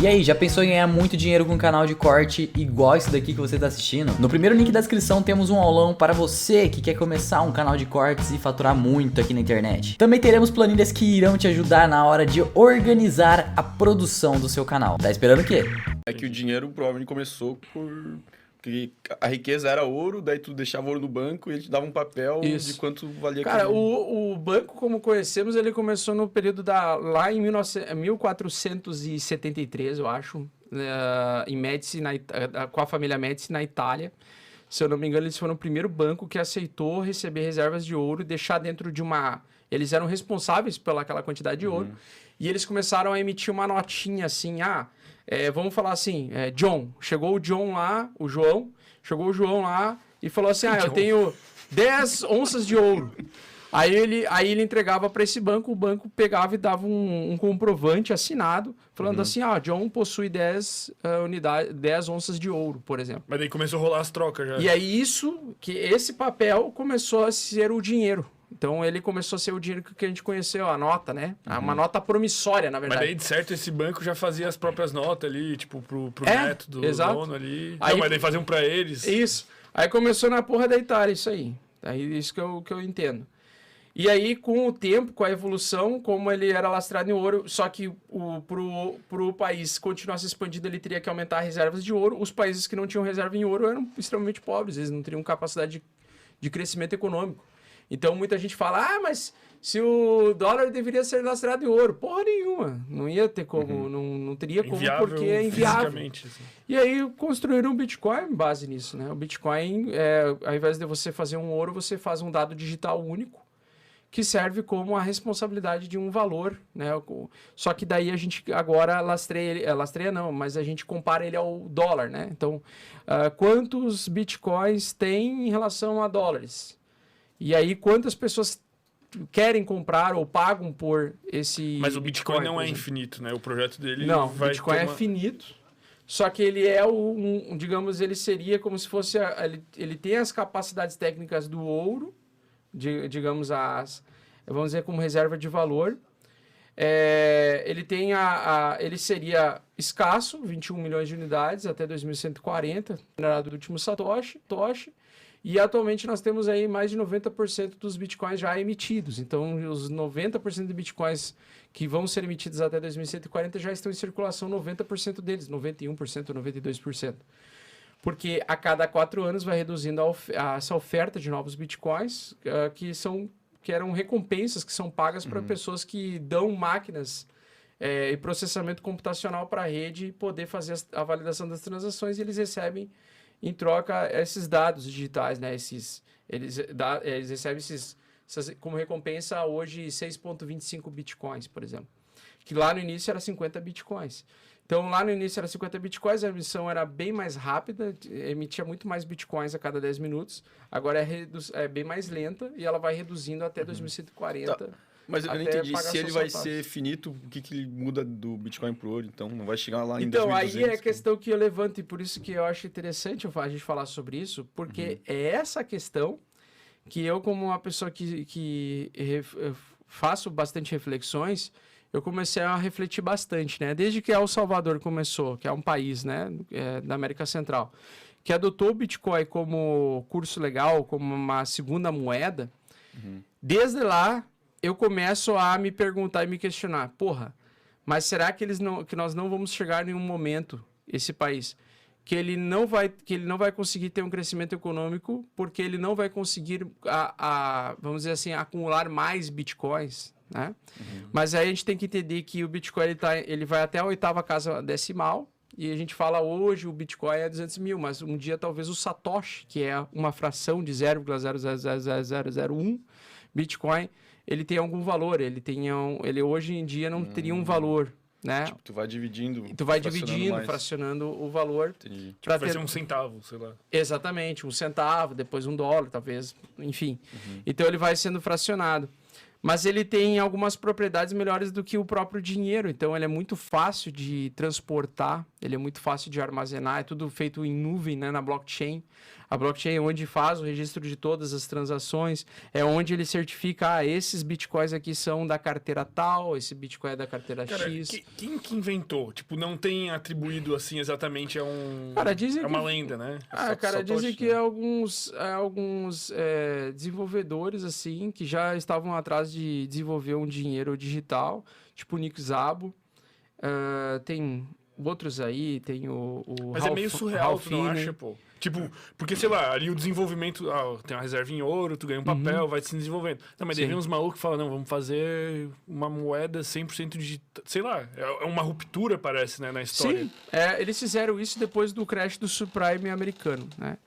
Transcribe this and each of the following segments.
E aí, já pensou em ganhar muito dinheiro com um canal de corte igual esse daqui que você está assistindo? No primeiro link da descrição temos um aulão para você que quer começar um canal de cortes e faturar muito aqui na internet. Também teremos planilhas que irão te ajudar na hora de organizar a produção do seu canal. Tá esperando o quê? É que o dinheiro provavelmente começou porque a riqueza era ouro, daí tu deixava ouro no banco e ele te dava um papel de quanto valia Cara, aquele... o banco, como conhecemos, ele começou no período lá em 1473, eu acho, em Médici, com a família Médici na Itália. Se eu não me engano, eles foram o primeiro banco que aceitou receber reservas de ouro e deixar dentro de uma... Eles eram responsáveis pelaquela quantidade de ouro. E eles começaram a emitir uma notinha assim, vamos falar assim, John, chegou o John lá, chegou o João lá e falou assim, eu tenho 10 onças de ouro. Aí ele entregava para esse banco, o banco pegava e dava um comprovante assinado, falando assim, John possui 10 onças de ouro, por exemplo. Mas daí começou a rolar as trocas já. E aí esse papel começou a ser o dinheiro. Então, ele começou a ser o dinheiro que a gente conheceu, a nota, né? Uma nota promissória, na verdade. Mas daí, de certo, esse banco já fazia as próprias notas ali, tipo, pro neto do dono ali. Aí, não, mas daí faziam pra eles. Isso. Aí começou na porra da Itália, isso aí. Aí isso que eu entendo. E aí, com o tempo, com a evolução, como ele era lastrado em ouro, só que pro país continuar se expandindo, ele teria que aumentar as reservas de ouro. Os países que não tinham reserva em ouro eram extremamente pobres, eles não teriam capacidade de crescimento econômico. Então, muita gente fala, mas se o dólar deveria ser lastrado em ouro. Porra nenhuma. Não ia ter como, não teria como, inviável, porque é inviável. Assim. E aí, construíram um Bitcoin em base nisso, né? O Bitcoin, ao invés de você fazer um ouro, você faz um dado digital único, que serve como a responsabilidade de um valor, né? Só que daí a gente agora lastreia não, mas a gente compara ele ao dólar, né? Então, quantos Bitcoins tem em relação a dólares? E aí, quantas pessoas querem comprar ou pagam por esse... Mas o Bitcoin não é infinito, né? O projeto dele não, o Bitcoin é finito, só que ele é digamos, ele seria como se fosse... Ele tem as capacidades técnicas do ouro, digamos, vamos dizer, como reserva de valor. Ele tem ele seria escasso, 21 milhões de unidades até 2140, generado do último Satoshi. E atualmente nós temos aí mais de 90% dos bitcoins já emitidos. Então, os 90% de bitcoins que vão ser emitidos até 2140 já estão em circulação, 90% deles, 91%, 92%. Porque a cada 4 anos vai reduzindo essa oferta de novos bitcoins, que eram recompensas que são pagas para pessoas que dão máquinas e processamento computacional para a rede poder fazer a validação das transações, e eles recebem em troca esses dados digitais, né? Eles recebem como recompensa hoje 6,25 bitcoins, por exemplo. Que lá no início era 50 bitcoins. Então, lá no início era 50 bitcoins, a emissão era bem mais rápida, emitia muito mais bitcoins a cada 10 minutos. Agora é bem mais lenta e ela vai reduzindo até 2140. Tá. Mas eu não entendi, se ele vai ser finito, o que ele muda do Bitcoin pro ouro? Então, não vai chegar lá em 2200? Então, aí é a questão que eu levanto, e por isso que eu acho interessante a gente falar sobre isso, porque é essa questão que eu, como uma pessoa que faço bastante reflexões, eu comecei a refletir bastante, né? Desde que El Salvador começou, que é um país, né, da América Central, que adotou o Bitcoin como curso legal, como uma segunda moeda, desde lá eu começo a me perguntar e me questionar, mas será que nós não vamos chegar em um momento, esse país, que ele não vai conseguir ter um crescimento econômico porque ele não vai conseguir, vamos dizer assim, acumular mais bitcoins, né? Mas aí a gente tem que entender que o Bitcoin ele vai até a 8ª casa decimal, e a gente fala hoje o Bitcoin é 200 mil, mas um dia talvez o Satoshi, que é uma fração de 0,00001 Bitcoin, ele tem algum valor, ele hoje em dia não teria um valor, né? Tipo, tu vai dividindo, fracionando o valor. Entendi. Tipo, vai ser um centavo, sei lá. Exatamente, 1 centavo, depois $1, talvez, enfim. Então ele vai sendo fracionado. mas ele tem algumas propriedades melhores do que o próprio dinheiro. Então, ele é muito fácil de transportar, ele é muito fácil de armazenar, é tudo feito em nuvem, né, na blockchain. A blockchain é onde faz o registro de todas as transações, é onde ele certifica, esses bitcoins aqui são da carteira tal, esse bitcoin é da carteira X. Quem que inventou? Tipo, não tem atribuído assim exatamente Cara, dizem uma lenda, né? Dizem que alguns desenvolvedores, assim, que já estavam atrás de desenvolver um dinheiro digital, tipo o Nick Szabo. Tem outros aí, tem o Mas é meio surreal, tu não acha, pô? Tipo, porque, sei lá, ali o desenvolvimento... tem uma reserva em ouro, tu ganha um papel, vai se desenvolvendo. Não, mas daí vem uns malucos que falam, não, vamos fazer uma moeda 100% digital. Sei lá, é uma ruptura, parece, né, na história. Sim, eles fizeram isso depois do crash do subprime americano, né?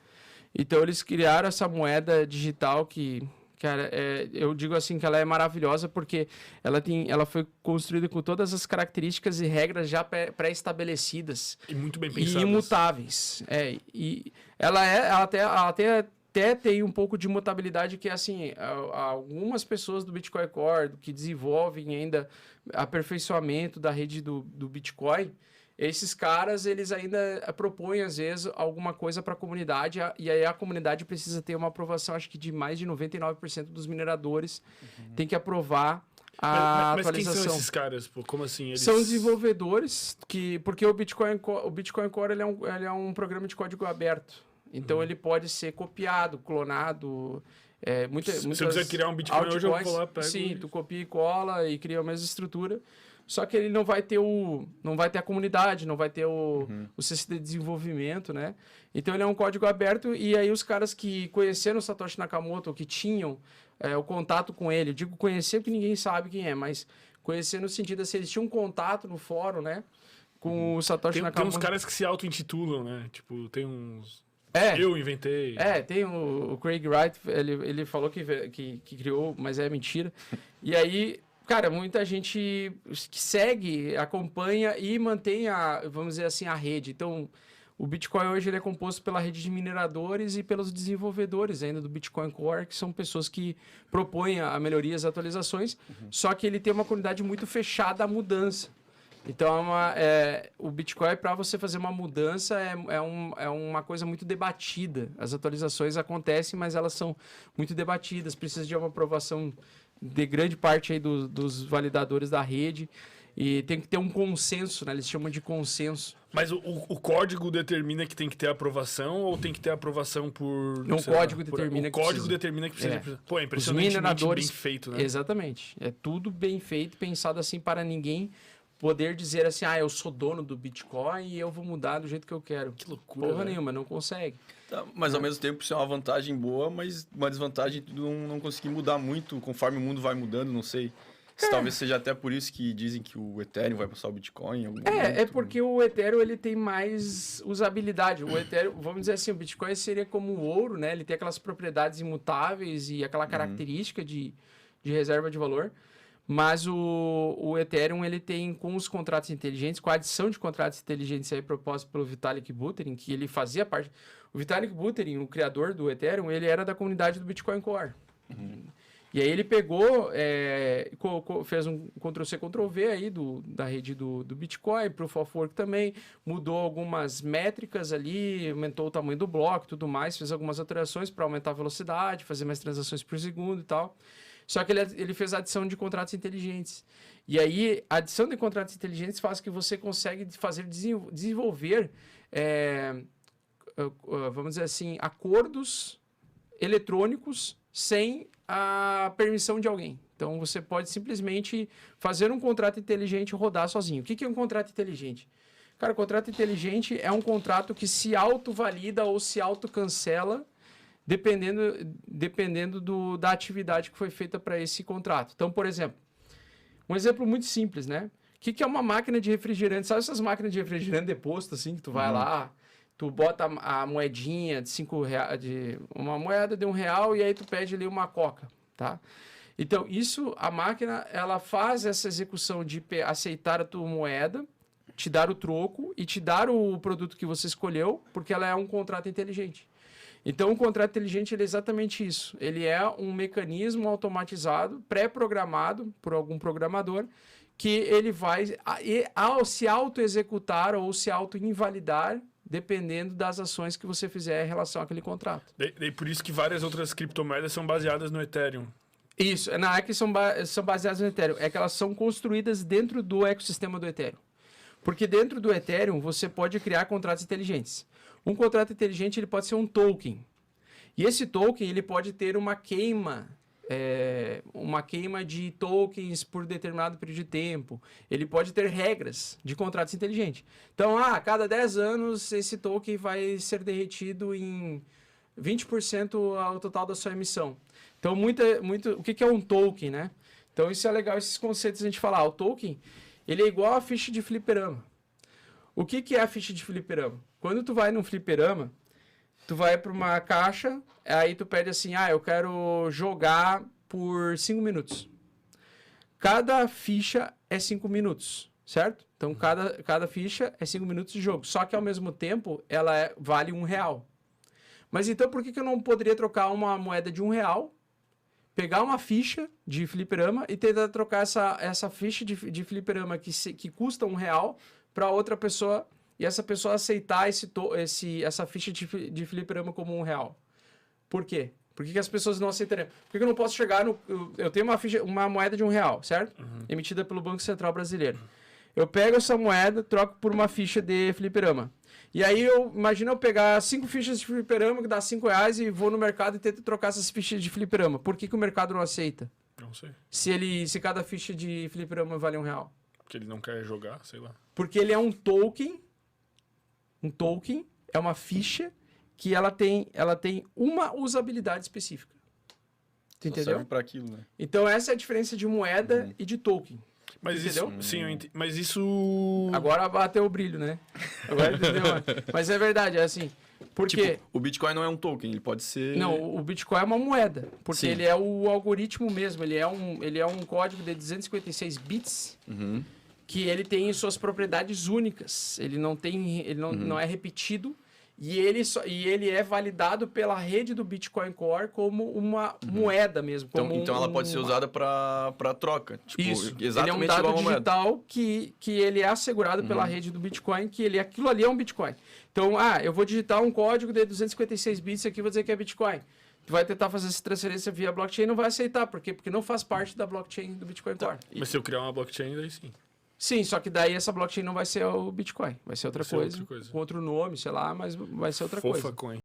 Então, eles criaram essa moeda digital que... Cara, eu digo assim que ela é maravilhosa porque ela foi construída com todas as características e regras já pré-estabelecidas. E muito bem pensadas. E imutáveis. E ela até tem um pouco de mutabilidade que, assim, algumas pessoas do Bitcoin Core que desenvolvem ainda aperfeiçoamento da rede do Bitcoin... Esses caras, eles ainda propõem, às vezes, alguma coisa para a comunidade, e aí a comunidade precisa ter uma aprovação, acho que de mais de 99% dos mineradores tem que aprovar a atualização. Mas quem são esses caras? Pô? Como assim? São desenvolvedores, porque o Bitcoin Core ele é um programa de código aberto. Então, ele pode ser copiado, clonado... Se eu quiser criar um Bitcoin hoje, eu vou lá, pego... Sim, tu copia e cola e cria a mesma estrutura. Só que ele não vai ter a comunidade, não vai ter o CC de desenvolvimento, né? Então ele é um código aberto e aí os caras que conheceram o Satoshi Nakamoto, ou que tinham o contato com ele, eu digo conhecer porque ninguém sabe quem é, mas conhecer no sentido assim, eles tinham um contato no fórum, né? Com o Satoshi Nakamoto. Tem uns caras que se auto-intitulam, né? Tipo, tem uns... Eu inventei. Tem o Craig Wright, ele falou que criou, mas é mentira. E aí... Cara, muita gente que segue, acompanha e mantém vamos dizer assim, a rede. Então, o Bitcoin hoje ele é composto pela rede de mineradores e pelos desenvolvedores ainda do Bitcoin Core, que são pessoas que propõem a melhorias e atualizações, só que ele tem uma comunidade muito fechada à mudança. Então, o Bitcoin, para você fazer uma mudança, é uma coisa muito debatida. As atualizações acontecem, mas elas são muito debatidas, precisa de uma aprovação de grande parte aí dos validadores da rede, e tem que ter um consenso, né? Eles chamam de consenso. Mas o código determina que tem que ter aprovação ou tem que ter aprovação por... Não, o código determina que precisa. O código determina que precisa. Pô, é impressionantemente bem feito, né? Exatamente. É tudo bem feito, pensado assim para ninguém poder dizer assim, eu sou dono do Bitcoin e eu vou mudar do jeito que eu quero. Que loucura, Porra nenhuma, não consegue. Tá, mas ao mesmo tempo isso é uma vantagem boa, mas uma desvantagem de não conseguir mudar muito conforme o mundo vai mudando, não sei. Talvez seja até por isso que dizem que o Ethereum vai passar o Bitcoin. Em algum momento. Porque o Ethereum ele tem mais usabilidade. O Ethereum, vamos dizer assim, o Bitcoin seria como o ouro, né? Ele tem aquelas propriedades imutáveis e aquela característica de reserva de valor. Mas o Ethereum, ele tem com os contratos inteligentes, com a adição de contratos inteligentes aí proposta pelo Vitalik Buterin, que ele fazia parte... O Vitalik Buterin, o criador do Ethereum, ele era da comunidade do Bitcoin Core. E aí ele pegou, fez um Ctrl-C, Ctrl-V aí da rede do Bitcoin, Proof of Work também, mudou algumas métricas ali, aumentou o tamanho do bloco e tudo mais, fez algumas alterações para aumentar a velocidade, fazer mais transações por segundo e tal. Só que ele fez a adição de contratos inteligentes. E aí, a adição de contratos inteligentes faz que você consegue desenvolver, vamos dizer assim, acordos eletrônicos sem a permissão de alguém. Então, você pode simplesmente fazer um contrato inteligente rodar sozinho. O que é um contrato inteligente? Cara, o contrato inteligente é um contrato que se autovalida ou se autocancela dependendo da atividade que foi feita para esse contrato. Então, por exemplo, um exemplo muito simples, né? O que é uma máquina de refrigerante? Sabe essas máquinas de refrigerante de posto, assim, que tu vai lá, tu bota a moedinha de R$5, uma moeda de R$1, e aí tu pede ali uma coca, tá? Então, a máquina, ela faz essa execução de aceitar a tua moeda, te dar o troco e te dar o produto que você escolheu, porque ela é um contrato inteligente. Então, o contrato inteligente ele é exatamente isso. Ele é um mecanismo automatizado, pré-programado por algum programador, que ele vai se auto-executar ou se auto-invalidar, dependendo das ações que você fizer em relação àquele contrato. Daí por isso que várias outras criptomoedas são baseadas no Ethereum. Isso, não é que são baseadas no Ethereum, é que elas são construídas dentro do ecossistema do Ethereum. Porque dentro do Ethereum você pode criar contratos inteligentes. Um contrato inteligente ele pode ser um token. E esse token ele pode ter uma queima de tokens por determinado período de tempo. Ele pode ter regras de contratos inteligentes. Então, a cada 10 anos esse token vai ser derretido em 20% ao total da sua emissão. Então, o que é um token, né? Então, isso é legal, esses conceitos a gente falar. O token, ele é igual a ficha de fliperama. O que é a ficha de fliperama? Quando tu vai num fliperama, tu vai para uma caixa, aí tu pede assim, eu quero jogar por 5 minutos. Cada ficha é 5 minutos, certo? Então, cada ficha é 5 minutos de jogo. Só que, ao mesmo tempo, ela vale R$1. Mas então, por que eu não poderia trocar uma moeda de R$1, pegar uma ficha de fliperama e tentar trocar essa ficha de fliperama que custa R$1 para outra pessoa e essa pessoa aceitar essa ficha de fliperama como R$1? Por quê? Por que as pessoas não aceitariam? Por que eu não posso chegar no... Eu tenho uma moeda de R$1, certo? Uhum. Emitida pelo Banco Central Brasileiro. Eu pego essa moeda, troco por uma ficha de fliperama. E aí, imagina eu pegar 5 fichas de fliperama, que dá R$5, e vou no mercado e tento trocar essas fichas de fliperama. Por que o mercado não aceita? Não sei. Se cada ficha de fliperama vale R$1. Porque ele não quer jogar, sei lá. Porque ele é um token. Um token é uma ficha que ela tem uma usabilidade específica. Tu entendeu? Serve para aquilo, né? Então, essa é a diferença de moeda e de token. Mas entendeu? Isso, sim, eu entendi. Mas isso... Agora bateu o brilho, né? Agora entendeu? Mas é verdade, é assim. Porque... Tipo, o Bitcoin não é um token, ele pode ser... Não, o Bitcoin é uma moeda. Porque Sim. ele é o algoritmo mesmo. Ele é um código de 256 bits que ele tem suas propriedades únicas. Ele não é repetido. E ele é validado pela rede do Bitcoin Core como uma moeda mesmo. Então ela pode ser usada para troca. Tipo, isso. Exatamente ele é um dado igual a moeda. digital que ele é assegurado pela rede do Bitcoin, aquilo ali é um Bitcoin. Então, eu vou digitar um código de 256 bits aqui e vou dizer que é Bitcoin. Tu vai tentar fazer essa transferência via blockchain e não vai aceitar. Por quê? Porque não faz parte da blockchain do Bitcoin Core. Mas se eu criar uma blockchain, daí sim. Sim, só que daí essa blockchain não vai ser o Bitcoin. Vai ser outra coisa. Com outro nome, sei lá, mas vai ser outra coisa. Fofa Coin.